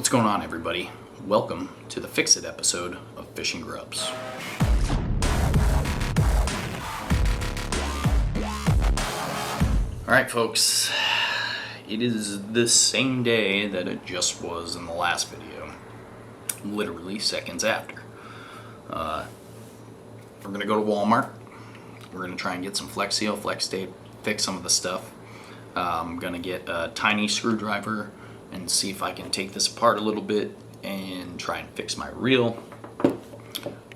What's going on, everybody? Welcome to the Fix It episode of Fishing GrubbZ. Alright folks, it is the same day that it just was in the last video. Literally seconds after. We're gonna go to Walmart. We're gonna try and get some Flex Seal, Flex Tape, fix some of the stuff. I'm gonna get a tiny screwdriver and see if I can take this apart a little bit and try and fix my reel.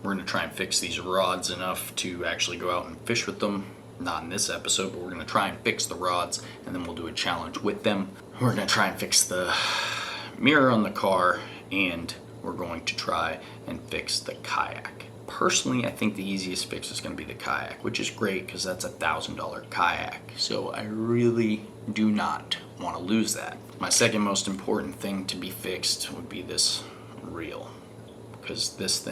We're gonna try and fix these rods enough to actually go out and fish with them. Not in this episode, but we're gonna try and fix the rods and then we'll do a challenge with them. We're gonna try and fix the mirror on the car and we're going to try and fix the kayak. Personally, I think the easiest fix is gonna be the kayak, which is great because that's $1,000 kayak. So I really do not wanna lose that. My second most important thing to be fixed would be this reel, because this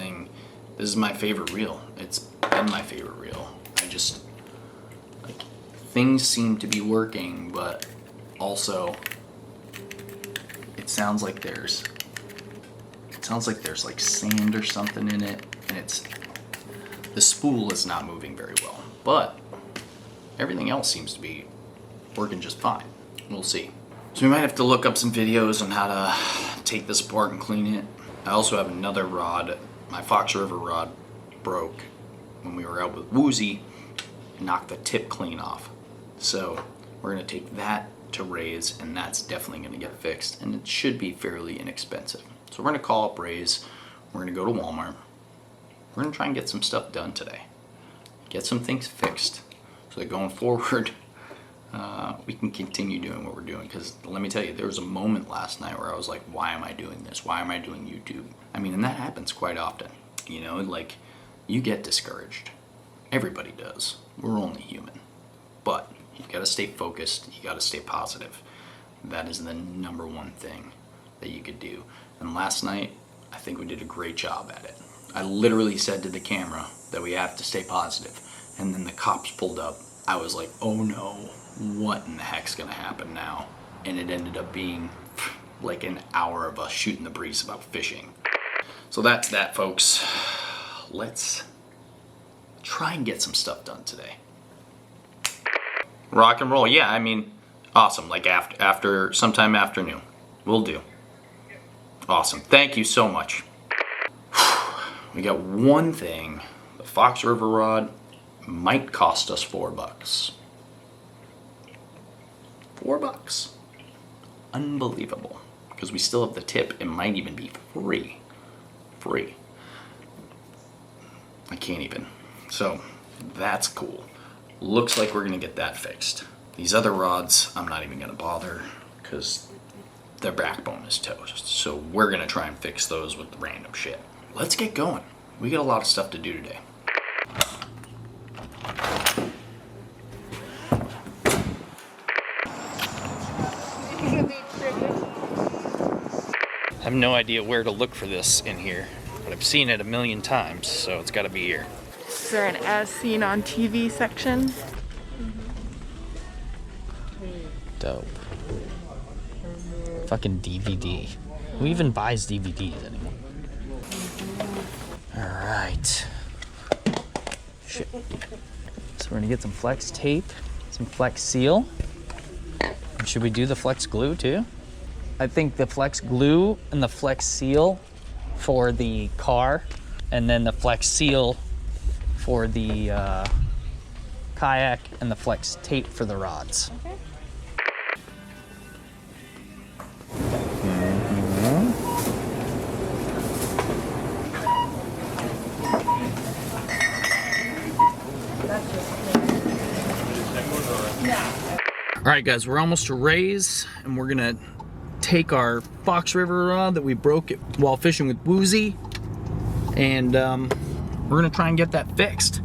is my favorite reel. It's been my favorite reel. Things seem to be working, but also it sounds like there's like sand or something in it, and the spool is not moving very well, but everything else seems to be working just fine. We'll see. So we might have to look up some videos on how to take this apart and clean it. I also have another rod. My Fox River rod broke when we were out with Woozy and knocked the tip clean off. So we're gonna take that to Ray's, and that's definitely gonna get fixed, and it should be fairly inexpensive. So we're gonna call up Ray's, we're gonna go to Walmart, we're gonna try and get some stuff done today. Get some things fixed so that going forward, we can continue doing what we're doing. Because let me tell you, there was a moment last night where I was like, why am I doing this? Why am I doing YouTube? I mean, and that happens quite often. You know, like, you get discouraged. Everybody does. We're only human. But you gotta stay focused, you gotta stay positive. That is the number one thing that you could do. And last night, I think we did a great job at it. I literally said to the camera that we have to stay positive. And then the cops pulled up. I was like, oh no, what in the heck's gonna happen now? And it ended up being like an hour of us shooting the breeze about fishing. So that's that, folks. Let's try and get some stuff done today. Rock and roll, yeah, I mean, awesome, like after sometime afternoon. We'll do. Awesome, thank you so much. We got one thing. The Fox River rod might cost us $4. $4. Unbelievable. Because we still have the tip. It might even be free. Free. I can't even. So, that's cool. Looks like we're gonna get that fixed. These other rods, I'm not even gonna bother because their backbone is toast. So we're gonna try and fix those with random shit. Let's get going. We got a lot of stuff to do today. I have no idea where to look for this in here, but I've seen it a million times, so it's gotta be here. Is there an as seen on TV section? Dope. Fucking DVD. Who even buys DVDs anymore? Alright. Shit. So we're gonna get some Flex Tape, some Flex Seal. And should we do the Flex Glue too? I think the Flex Glue and the Flex Seal for the car, and then the Flex Seal for the kayak, and the Flex Tape for the rods. Okay. All right, guys, we're almost to Ray's, and we're gonna take our Fox River rod that we broke while fishing with Woozy, and we're gonna try and get that fixed.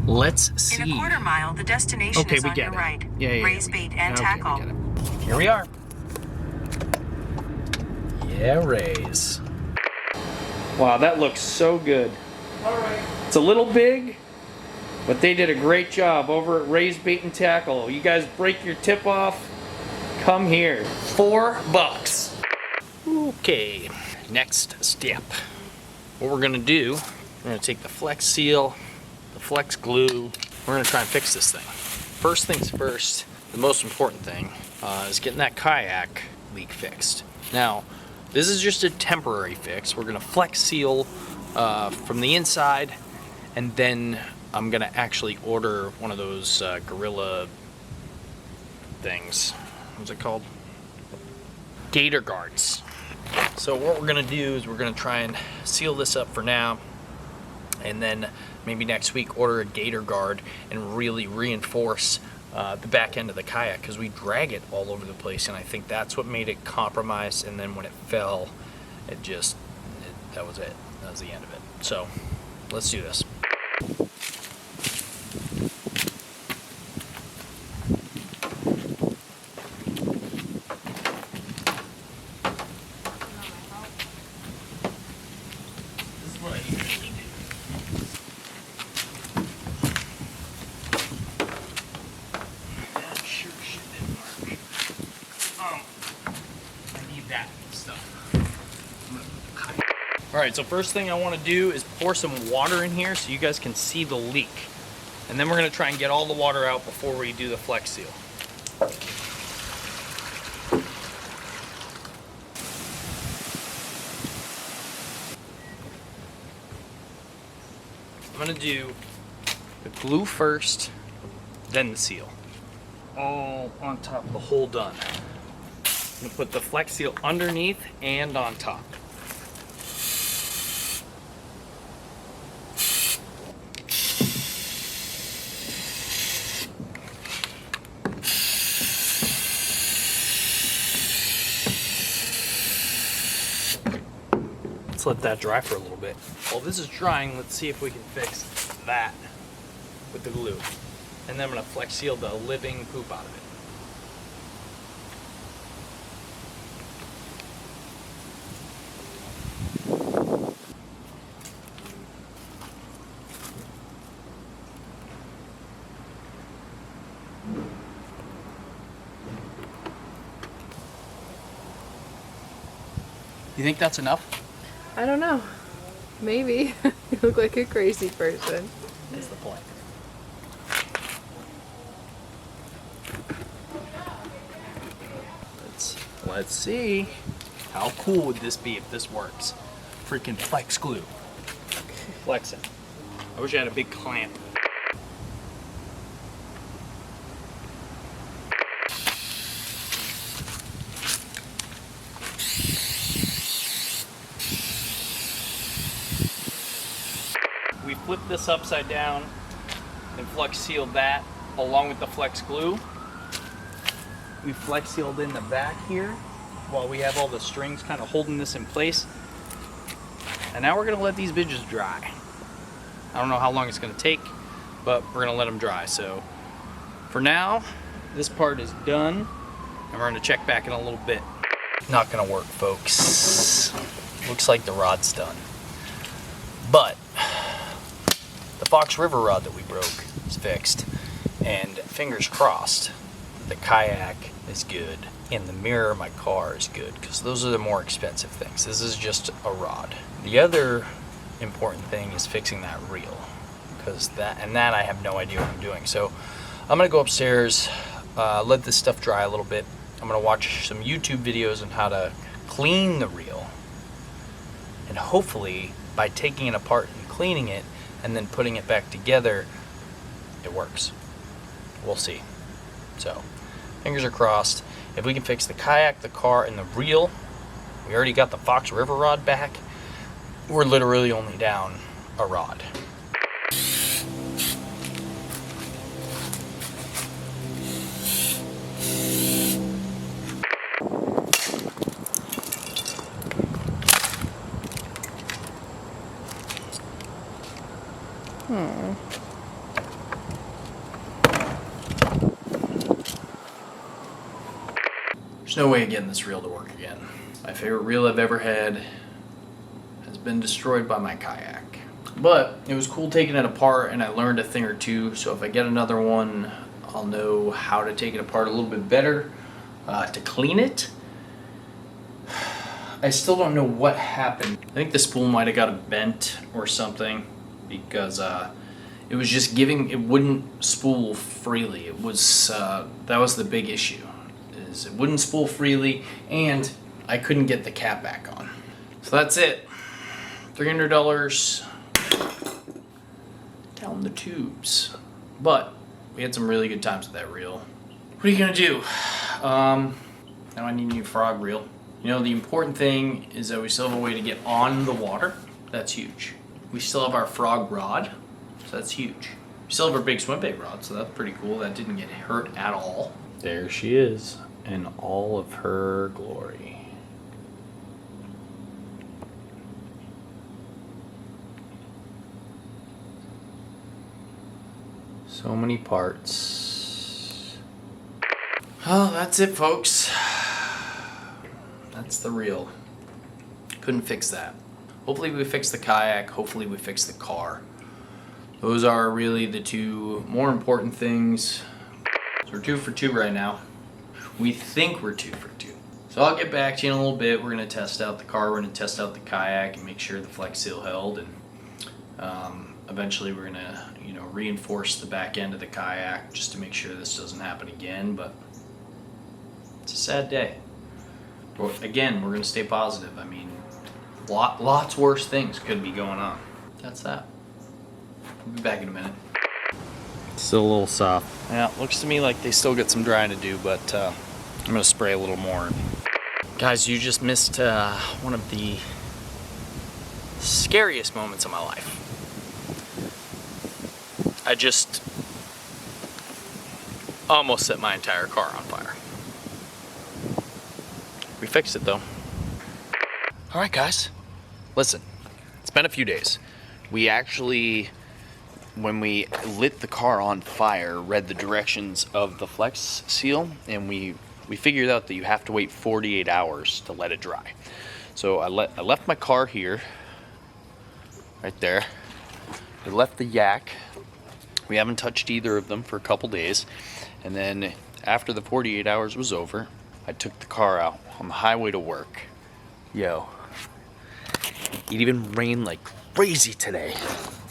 Let's see. In a quarter mile, the destination is on your right. Yeah, Raise bait and tackle. Here we are. Yeah, Ray's. Wow, that looks so good. All right. It's a little big, but they did a great job over at Raise Bait and Tackle. You guys break your tip off, come here. $4. Ooh. Okay, next step. What we're gonna do, we're gonna take the flex seal, the flex glue, we're gonna try and fix this thing. First things first, the most important thing is getting that kayak leak fixed. Now, this is just a temporary fix. We're gonna flex seal from the inside, and then I'm gonna actually order one of those gorilla things. What's it called? Gator guards. So what we're gonna do is we're gonna try and seal this up for now, and then maybe next week order a gator guard and really reinforce the back end of the kayak, because we drag it all over the place, and I think that's what made it compromised. And then when it fell, that was it. That was the end of it. So let's do this. Alright, so first thing I want to do is pour some water in here so you guys can see the leak. And then we're going to try and get all the water out before we do the flex seal. I'm going to do the glue first, then the seal. All on top, the whole done. I'm going to put the flex seal underneath and on top. Let's let that dry for a little bit. While this is drying, let's see if we can fix that with the glue. And then I'm going to flex seal the living poop out of it. You think that's enough? I don't know. Maybe. You look like a crazy person. That's the point. Let's see. How cool would this be if this works? Freaking flex glue. Flexing. I wish I had a big clamp. We flip this upside down and flex seal that along with the flex glue. We flex sealed in the back here while we have all the strings kind of holding this in place. And now we're gonna let these bitches dry. I don't know how long it's gonna take, but we're gonna let them dry. So for now, this part is done, and we're gonna check back in a little bit. Not gonna work, folks. Looks like the rod's done. But the Fox River rod that we broke is fixed, and fingers crossed the kayak is good and the mirror of my car is good, because those are the more expensive things. This is just a rod. The other important thing is fixing that reel, because that I have no idea what I'm doing. So I'm gonna go upstairs, let this stuff dry a little bit. I'm gonna watch some YouTube videos on how to clean the reel, and hopefully by taking it apart and cleaning it and then putting it back together, it works. We'll see. So fingers are crossed. If we can fix the kayak, the car, and the reel, we already got the Fox River rod back. We're literally only down a rod. There's no way of getting this reel to work again. My favorite reel I've ever had has been destroyed by my kayak. But it was cool taking it apart, and I learned a thing or two, so if I get another one, I'll know how to take it apart a little bit better to clean it. I still don't know what happened. I think the spool might have got bent or something because it was just giving, it wouldn't spool freely. It was, that was the big issue, is it wouldn't spool freely and I couldn't get the cap back on. So that's it. $300 down the tubes. But we had some really good times with that reel. What are you gonna do? Now I need a new frog reel. You know, the important thing is that we still have a way to get on the water. That's huge. We still have our frog rod, so that's huge. We still have our big swim bait rod, so that's pretty cool. That didn't get hurt at all. There she is in all of her glory. So many parts. Oh, that's it, folks. That's the reel. Couldn't fix that. Hopefully we fix the kayak. Hopefully we fix the car. Those are really the two more important things. So we're 2 for 2 right now. We think we're 2 for 2. So I'll get back to you in a little bit. We're gonna test out the car. We're gonna test out the kayak and make sure the Flex Seal held. And eventually we're gonna, you know, reinforce the back end of the kayak just to make sure this doesn't happen again. But it's a sad day. But again, we're gonna stay positive. I mean, lots worse things could be going on. That's that. We'll be back in a minute. Still a little soft. Yeah, looks to me like they still got some drying to do, but I'm gonna spray a little more. Guys, you just missed one of the scariest moments of my life. I just almost set my entire car on fire. We fixed it though. All right, guys, listen, it's been a few days. We actually, when we lit the car on fire, read the directions of the Flex Seal, and we figured out that you have to wait 48 hours to let it dry. So I left my car here, right there. I left the yak. We haven't touched either of them for a couple days. And then after the 48 hours was over, I took the car out on the highway to work. Yo, it even rained like crazy today.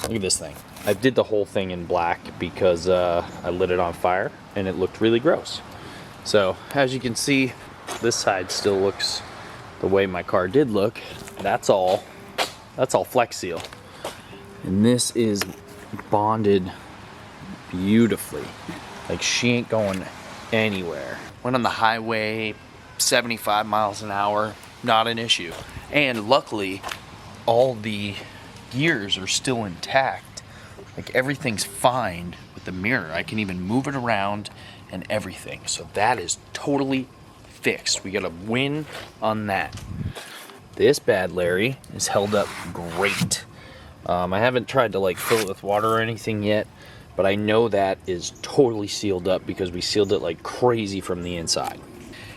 Look at this thing. I did the whole thing in black because I lit it on fire and it looked really gross. So as you can see, this side still looks the way my car did look. That's all Flex Seal. And this is bonded beautifully. Like, she ain't going anywhere. Went on the highway 75 miles an hour, not an issue. And luckily, all the gears are still intact. Like, everything's fine with the mirror. I can even move it around and everything. So that is totally fixed. We got a win on that. This bad Larry is held up great. I haven't tried to like fill it with water or anything yet, but I know that is totally sealed up because we sealed it like crazy from the inside.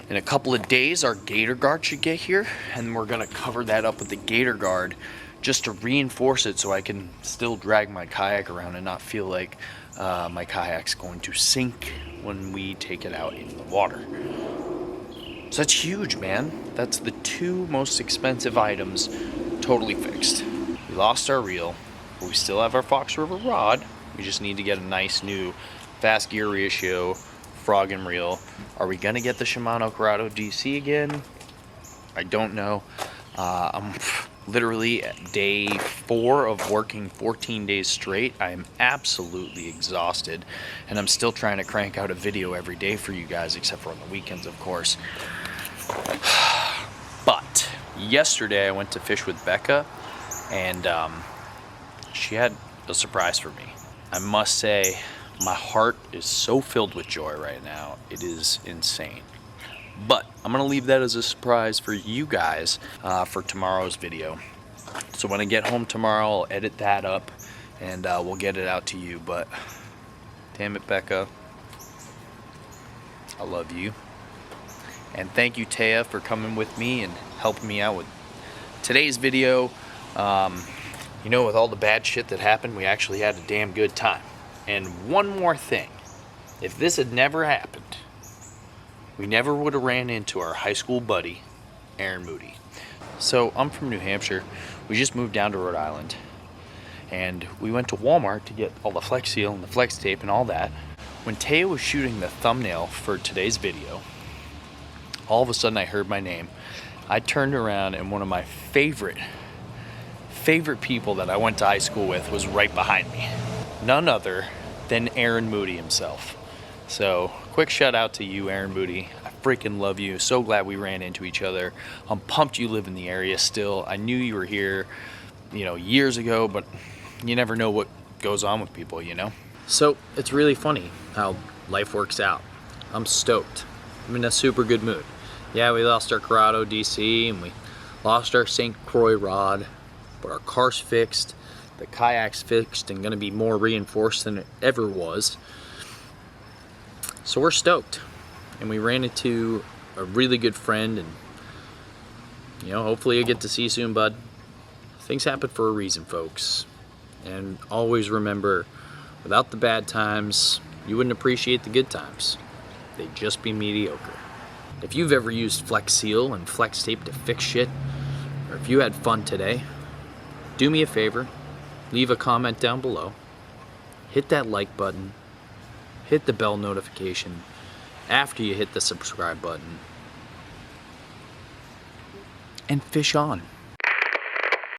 In a couple of days, our gator guard should get here, and we're gonna cover that up with the gator guard just to reinforce it so I can still drag my kayak around and not feel like my kayak's going to sink when we take it out in the water. So that's huge, man. That's the 2 most expensive items totally fixed. We lost our reel, but we still have our Fox River rod. We just need to get a nice new fast gear ratio frog and reel. Are we gonna get the Shimano Corrado DC again? I don't know. I'm literally at day 4 of working 14 days straight. I am absolutely exhausted, and I'm still trying to crank out a video every day for you guys, except for on the weekends, of course. But yesterday I went to fish with Becca, and she had a surprise for me. I must say, my heart is so filled with joy right now. It is insane. But I'm gonna leave that as a surprise for you guys for tomorrow's video. So when I get home tomorrow, I'll edit that up and we'll get it out to you. But damn it, Becca, I love you. And thank you, Thea, for coming with me and helping me out with today's video. You know, with all the bad shit that happened, we actually had a damn good time. And one more thing, if this had never happened, we never would have ran into our high school buddy, Aaron Moody. So I'm from New Hampshire. We just moved down to Rhode Island. And we went to Walmart to get all the Flex Seal and the Flex Tape and all that. When Thea was shooting the thumbnail for today's video, all of a sudden I heard my name. I turned around and one of my favorite people that I went to high school with was right behind me. None other than Aaron Moody himself. So, quick shout out to you, Aaron Moody. I freaking love you. So glad we ran into each other. I'm pumped you live in the area still. I knew you were here, years ago, but you never know what goes on with people, So, it's really funny how life works out. I'm stoked. I'm in a super good mood. Yeah, we lost our Corrado DC and we lost our St. Croix rod, but our car's fixed, the kayak's fixed and gonna be more reinforced than it ever was. So we're stoked. And we ran into a really good friend and, hopefully I get to see you soon, bud. Things happen for a reason, folks. And always remember, without the bad times, you wouldn't appreciate the good times. They'd just be mediocre. If you've ever used Flex Seal and Flex Tape to fix shit, or if you had fun today, do me a favor, leave a comment down below, hit that like button, hit the bell notification after you hit the subscribe button, and fish on.